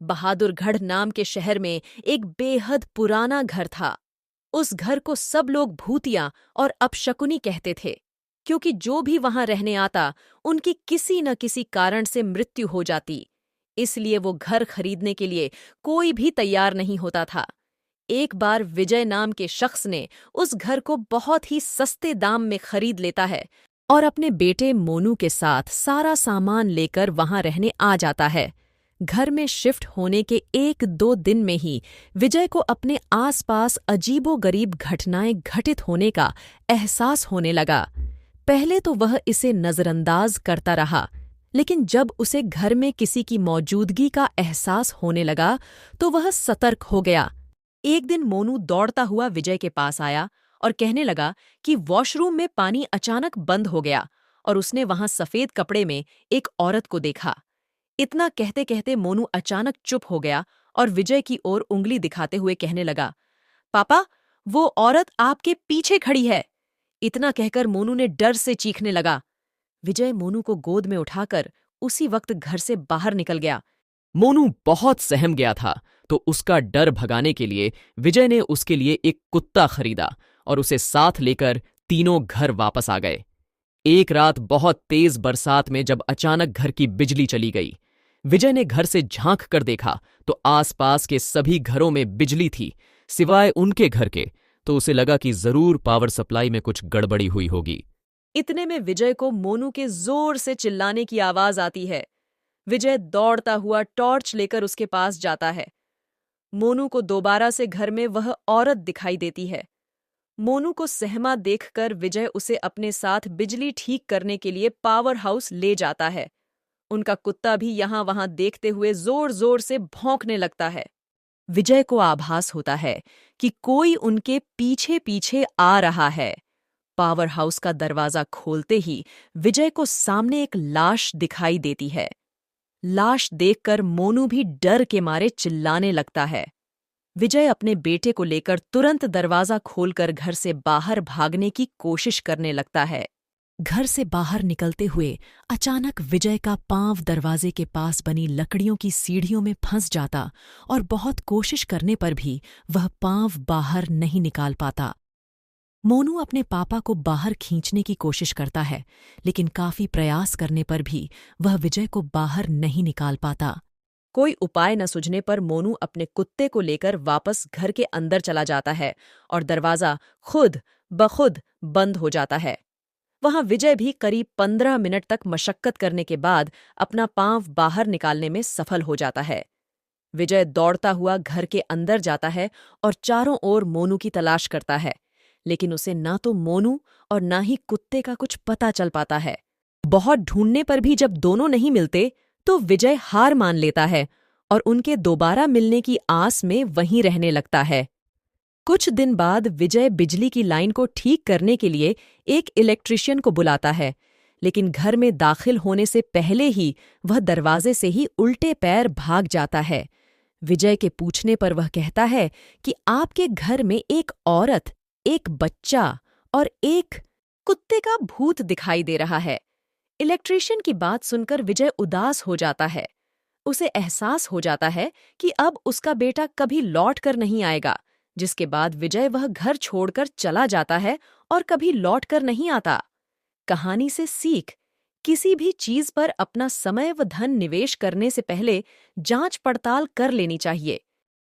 बहादुरगढ़ नाम के शहर में एक बेहद पुराना घर था। उस घर को सब लोग भूतिया और अपशकुनी कहते थे, क्योंकि जो भी वहां रहने आता उनकी किसी न किसी कारण से मृत्यु हो जाती। इसलिए वो घर खरीदने के लिए कोई भी तैयार नहीं होता था। एक बार विजय नाम के शख्स ने उस घर को बहुत ही सस्ते दाम में खरीद लेता है और अपने बेटे मोनू के साथ सारा सामान लेकर वहां रहने आ जाता है। घर में शिफ्ट होने के 1-2 दिन में ही विजय को अपने आसपास अजीबोगरीब घटनाएं घटित होने का एहसास होने लगा। पहले तो वह इसे नजरअंदाज करता रहा, लेकिन जब उसे घर में किसी की मौजूदगी का एहसास होने लगा तो वह सतर्क हो गया। एक दिन मोनू दौड़ता हुआ विजय के पास आया और कहने लगा कि वॉशरूम में पानी अचानक बंद हो गया और उसने वहां सफेद कपड़े में एक औरत को देखा। इतना कहते कहते मोनू अचानक चुप हो गया और विजय की ओर उंगली दिखाते हुए कहने लगा, पापा, वो औरत आपके पीछे खड़ी है। इतना कहकर मोनू ने डर से चीखने लगा। विजय मोनू को गोद में उठाकर उसी वक्त घर से बाहर निकल गया। मोनू बहुत सहम गया था, तो उसका डर भगाने के लिए विजय ने उसके लिए एक कुत्ता खरीदा और उसे साथ लेकर तीनों घर वापस आ गए। एक रात बहुत तेज बरसात में जब अचानक घर की बिजली चली गई, विजय ने घर से झांक कर देखा तो आसपास के सभी घरों में बिजली थी सिवाय उनके घर के। तो उसे लगा कि जरूर पावर सप्लाई में कुछ गड़बड़ी हुई होगी। इतने में विजय को मोनू के जोर से चिल्लाने की आवाज आती है। विजय दौड़ता हुआ टॉर्च लेकर उसके पास जाता है। मोनू को दोबारा से घर में वह औरत दिखाई देती है। मोनू को सहमा देखकर विजय उसे अपने साथ बिजली ठीक करने के लिए पावर हाउस ले जाता है। उनका कुत्ता भी यहां वहां देखते हुए जोर जोर से भौंकने लगता है। विजय को आभास होता है कि कोई उनके पीछे पीछे आ रहा है। पावर हाउस का दरवाजा खोलते ही विजय को सामने एक लाश दिखाई देती है। लाश देखकर मोनू भी डर के मारे चिल्लाने लगता है। विजय अपने बेटे को लेकर तुरंत दरवाजा खोलकर घर से बाहर भागने की कोशिश करने लगता है। घर से बाहर निकलते हुए अचानक विजय का पांव दरवाजे के पास बनी लकड़ियों की सीढ़ियों में फंस जाता और बहुत कोशिश करने पर भी वह पांव बाहर नहीं निकाल पाता। मोनू अपने पापा को बाहर खींचने की कोशिश करता है, लेकिन काफी प्रयास करने पर भी वह विजय को बाहर नहीं निकाल पाता। कोई उपाय न सूझने पर मोनू अपने कुत्ते को लेकर वापस घर के अंदर चला जाता है और दरवाजा खुद बखुद बंद हो जाता है। वहां विजय भी करीब 15 मिनट तक मशक्कत करने के बाद अपना पांव बाहर निकालने में सफल हो जाता है। विजय दौड़ता हुआ घर के अंदर जाता है और चारों ओर मोनू की तलाश करता है, लेकिन उसे ना तो मोनू और ना ही कुत्ते का कुछ पता चल पाता है। बहुत ढूंढने पर भी जब दोनों नहीं मिलते तो विजय हार मान लेता है और उनके दोबारा मिलने की आस में वहीं रहने लगता है। कुछ दिन बाद विजय बिजली की लाइन को ठीक करने के लिए एक इलेक्ट्रिशियन को बुलाता है, लेकिन घर में दाखिल होने से पहले ही वह दरवाजे से ही उल्टे पैर भाग जाता है। विजय के पूछने पर वह कहता है कि आपके घर में एक औरत, एक बच्चा और एक कुत्ते का भूत दिखाई दे रहा है। इलेक्ट्रिशियन की बात सुनकर विजय उदास हो जाता है। उसे एहसास हो जाता है कि अब उसका बेटा कभी लौट कर नहीं आएगा, जिसके बाद विजय वह घर छोड़कर चला जाता है और कभी लौट कर नहीं आता। कहानी से सीख, किसी भी चीज पर अपना समय व धन निवेश करने से पहले जांच पड़ताल कर लेनी चाहिए।